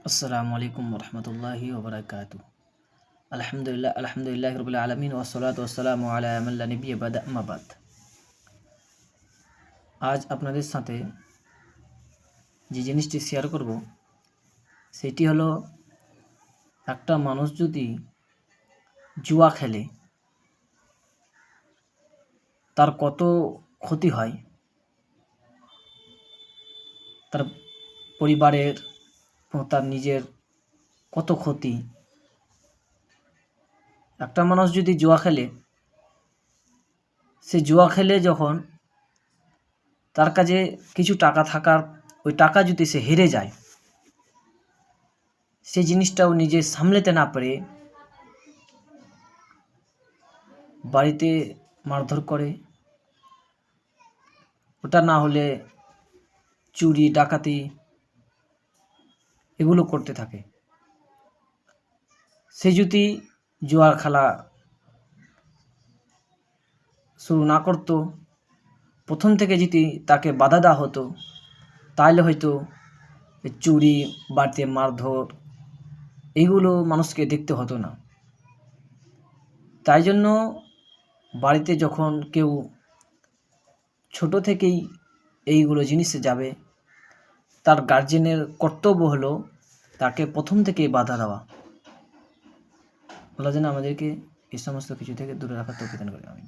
আসসালামু আলাইকুম রহমতুল্লাহি ওবরাকাতু। আলহামদুলিল্লাহ রবিল আলমিন ওসলাত ওসালামু আলা মান লা নবিয়্যা বা'দা আম্মা বা'দ। আজ আপনাদের সাথে যে জিনিসটি শেয়ার করব সেটি হলো, একটা মানুষ যদি জুয়া খেলে তার কত ক্ষতি হয়, তার পরিবারের ও তার নিজের কত ক্ষতি। একটা মানুষ যদি জুয়া খেলে, সে জুয়া খেলে যখন তার কাছে কিছু টাকা থাকার, ওই টাকা যদি সে হেরে যায়, সেই জিনিসটাও নিজে সামলাতে না পারে বাড়িতে মারধর করে, ওটা না হলে চুরি ডাকাতি এগুলো করতে থাকে। সে যদি জুয়া খেলা শুরু না করতো, প্রথম থেকে যদি তাকে বাধা দেওয়া হতো, তাহলে হয়তো চুরি, বাড়িতে মারধর এইগুলো মানুষকে দেখতে হতো না। তাই জন্য বাড়িতে যখন কেউ ছোট থেকেই এইগুলো জিনিসে যাবে, তার গার্জেনের কর্তব্য হলো তাকে প্রথম থেকেই বাধা দেওয়া। আল্লাহ যেন আমাদেরকে এই সমস্ত কিছু থেকে দূরে রাখার তৌফিক দান করে। আমিন।